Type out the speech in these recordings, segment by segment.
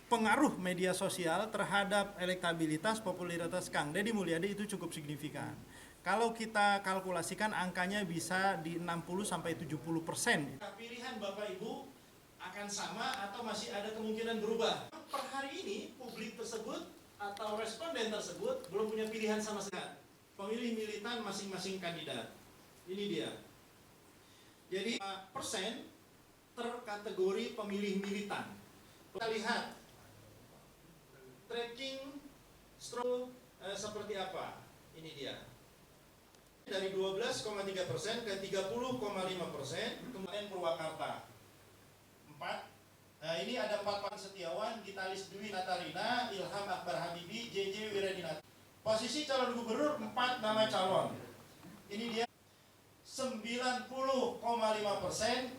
pengaruh media sosial terhadap elektabilitas popularitas Kang Deddy Mulyadi itu cukup signifikan. Kalau kita kalkulasikan angkanya bisa di 60-70%. Pilihan Bapak Ibu akan sama atau masih ada kemungkinan berubah. Per hari ini publik tersebut atau responden tersebut belum punya pilihan sama sekali. Pemilih militan masing-masing kandidat. Ini dia. Jadi persen terkategori pemilih militan. Kita lihat tracking seperti apa. Ini dia. Dari 12,3% ke 30,5%, kemudian Purwakarta 4. Nah, ini ada 4 Setiawan, Gitalis Dwi Natalina, Ilham Akbar Habibi, JJ Wiradinata. Posisi calon gubernur 4 nama calon. Ini dia 90,5%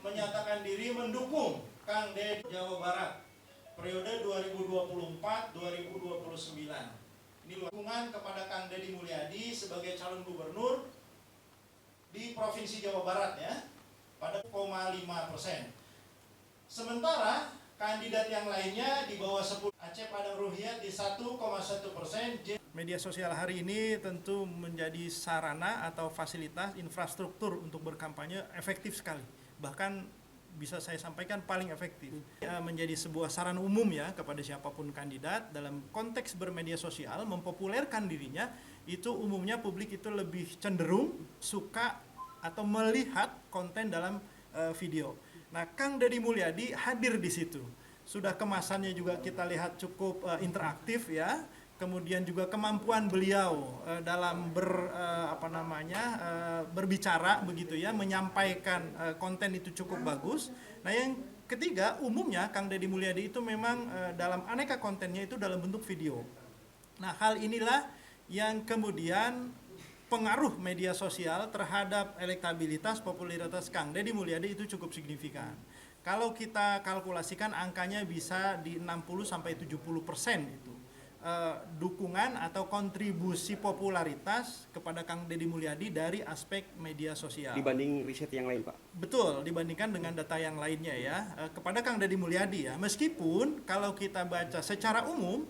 menyatakan diri mendukung Kang Deddy Jawa Barat periode 2024-2029. Ini dukungan kepada Kang Deddy Mulyadi sebagai calon gubernur di Provinsi Jawa Barat ya, pada 0,5%. Sementara kandidat yang lainnya di bawah 10, Acep Adang Ruhyat di 1,1%. Media sosial hari ini tentu menjadi sarana atau fasilitas infrastruktur untuk berkampanye efektif sekali. Bahkan bisa saya sampaikan paling efektif. Menjadi sebuah sarana umum ya kepada siapapun kandidat dalam konteks bermedia sosial, mempopulerkan dirinya, itu umumnya publik itu lebih cenderung suka atau melihat konten dalam video. Nah, Kang Deddy Mulyadi hadir di situ. Sudah kemasannya juga kita lihat cukup interaktif ya. Kemudian juga kemampuan beliau dalam berbicara begitu ya, menyampaikan konten itu cukup bagus. Nah, yang ketiga, umumnya Kang Deddy Mulyadi itu memang dalam aneka kontennya itu dalam bentuk video. Nah, hal inilah yang kemudian pengaruh media sosial terhadap elektabilitas popularitas Kang Deddy Mulyadi itu cukup signifikan. Kalau kita kalkulasikan angkanya bisa di 60-70% itu. Dukungan atau kontribusi popularitas kepada Kang Deddy Mulyadi dari aspek media sosial. Dibanding riset yang lain, Pak? Betul, dibandingkan dengan data yang lainnya ya. Kepada Kang Deddy Mulyadi ya, meskipun kalau kita baca secara umum,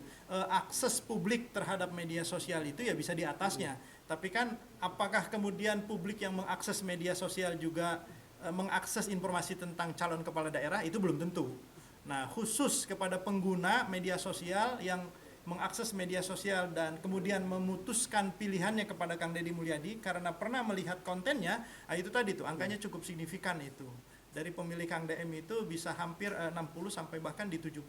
akses publik terhadap media sosial itu ya bisa di atasnya. Tapi kan apakah kemudian publik yang mengakses media sosial juga mengakses informasi tentang calon kepala daerah, itu belum tentu. Nah, khusus kepada pengguna media sosial yang mengakses media sosial dan kemudian memutuskan pilihannya kepada Kang Deddy Mulyadi karena pernah melihat kontennya, itu tadi tuh angkanya cukup signifikan itu. Dari pemilih Kang DM itu bisa hampir 60 sampai bahkan di 70%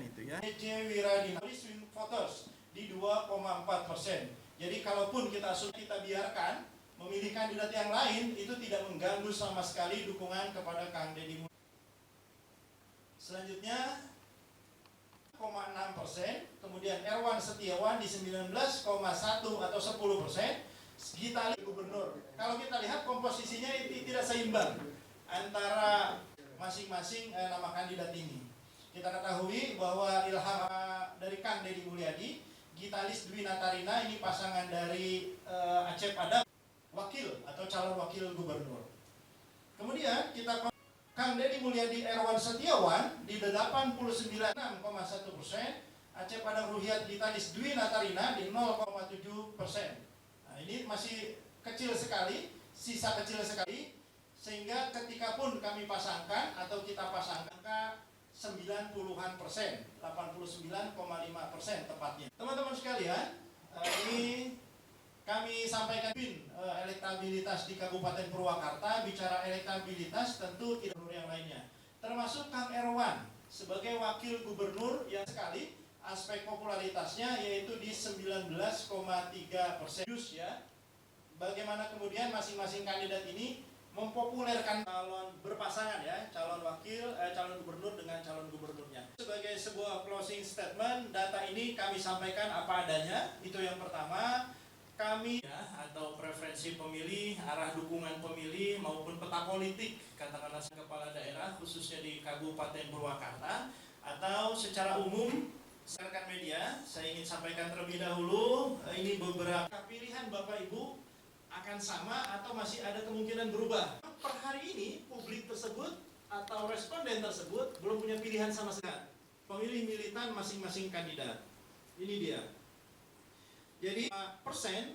itu ya. JJ Wiradinata swing voters di 2,4%. Jadi kalaupun kita biarkan memilih kandidat yang lain, itu tidak mengganggu sama sekali dukungan kepada Kang Deddy Mulyadi. Selanjutnya 0,6%, kemudian Erwan Setiawan di 19,1 atau 10%, Gitalis gubernur. Kalau kita lihat komposisinya itu tidak seimbang antara masing-masing nama kandidat ini. Kita ketahui bahwa Ilham dari Kang Deddy Mulyadi, Gitalis Dwi Natalina ini pasangan dari Acep Adang, wakil atau calon wakil gubernur. Kemudian kita Kang Deddy Mulyadi Erwan Setiawan di 89,1%, Acep Adang Ruhyat Gitalis Dwi Natalina di 0,7%. Nah, ini masih kecil sekali, sisa kecil sekali, sehingga ketika pun kami pasangkan atau kita pasangkan angka 90-an%, 89,5% tepatnya. Teman-teman sekalian, ini kami sampaikan elektabilitas di Kabupaten Purwakarta. Bicara elektabilitas tentu tidak yang lainnya, termasuk Kang Erwan sebagai wakil gubernur yang sekali aspek popularitasnya yaitu di 19,3% ya. Bagaimana kemudian masing-masing kandidat ini mempopulerkan calon berpasangan ya, calon wakil, calon gubernur dengan calon gubernurnya. Sebagai sebuah closing statement, data ini kami sampaikan apa adanya. Itu yang pertama. Kami ya, atau preferensi pemilih, arah dukungan pemilih maupun peta politik katakanlah kepala daerah khususnya di Kabupaten Purwakarta atau secara umum rekan media, saya ingin sampaikan terlebih dahulu ini beberapa pilihan Bapak Ibu akan sama atau masih ada kemungkinan berubah. Per hari ini publik tersebut atau responden tersebut belum punya pilihan sama sekali. pemilih militan masing-masing kandidat. Ini dia. Jadi persen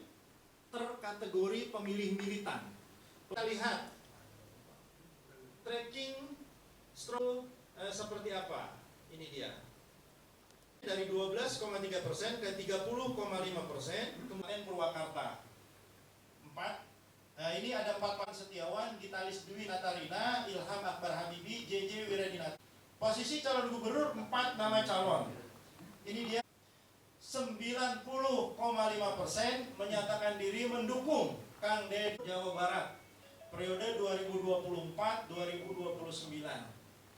terkategori pemilih militan. Kita lihat tracking seperti apa. Ini dia. Dari 12,3% ke 30,5%. Kemudian Purwakarta 4. Nah, ini ada 4 Setiawan, Gitalis Dwi Natarina, Ilham Akbar Habibi, JJ Wiradinata. Posisi calon gubernur 4 nama calon. Ini dia. 90,5% menyatakan diri mendukung Kang Deddy Jawa Barat periode 2024-2029.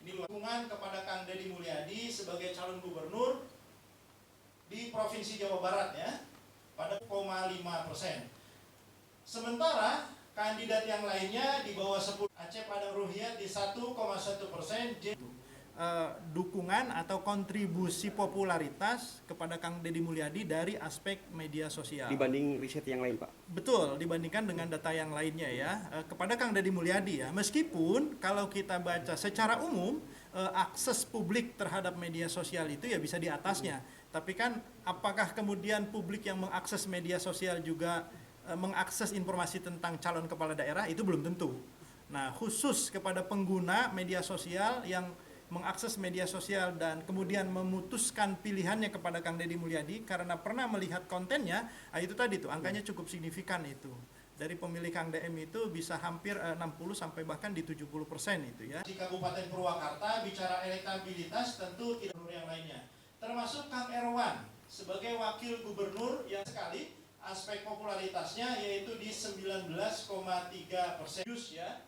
Ini dukungan kepada Kang Deddy Mulyadi sebagai calon gubernur di Provinsi Jawa Barat ya, pada 0,5%. Sementara kandidat yang lainnya di bawah 10, Acep Padang Ruhiyat di 1,1%. Dukungan atau kontribusi popularitas kepada Kang Deddy Mulyadi dari aspek media sosial. Dibanding riset yang lain, Pak? Betul, dibandingkan dengan data yang lainnya ya. Kepada Kang Deddy Mulyadi ya, meskipun kalau kita baca secara umum, akses publik terhadap media sosial itu ya bisa di atasnya. Tapi kan apakah kemudian publik yang mengakses media sosial juga mengakses informasi tentang calon kepala daerah, itu belum tentu. Nah, khusus kepada pengguna media sosial yang mengakses media sosial dan kemudian memutuskan pilihannya kepada Kang Deddy Mulyadi karena pernah melihat kontennya, itu tadi tuh angkanya cukup signifikan itu. Dari pemilih Kang DM itu bisa hampir 60 sampai bahkan di 70% itu ya. Di Kabupaten Purwakarta bicara elektabilitas tentu tidak yang lainnya. Termasuk Kang Erwan sebagai wakil gubernur yang sekali aspek popularitasnya yaitu di 19,3% ya.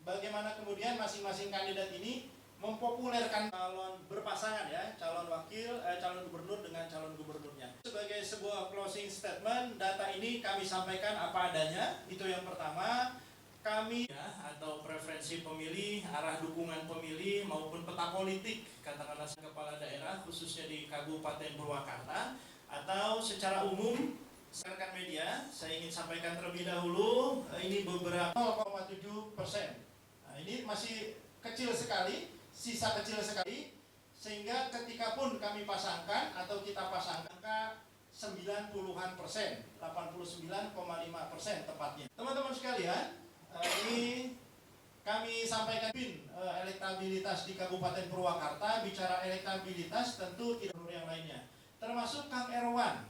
Bagaimana kemudian masing-masing kandidat ini mempopulerkan calon berpasangan ya, calon wakil, calon gubernur dengan calon gubernurnya. Sebagai sebuah closing statement, data ini kami sampaikan apa adanya. Itu yang pertama. Kami ya, atau preferensi pemilih, arah dukungan pemilih maupun peta politik katakanlah kepala daerah khususnya di Kabupaten Purwakarta atau secara umum rekan media, saya ingin sampaikan terlebih dahulu ini beberapa 0,7%. Nah, ini masih kecil sekali. Sisa kecil sekali, sehingga ketika pun kami pasangkan atau kita pasangkan angka 90-an%, 89,5% tepatnya. Teman-teman sekalian, ini kami sampaikan elektabilitas di Kabupaten Purwakarta. Bicara elektabilitas tentu tidak yang lainnya, termasuk Kang Erwan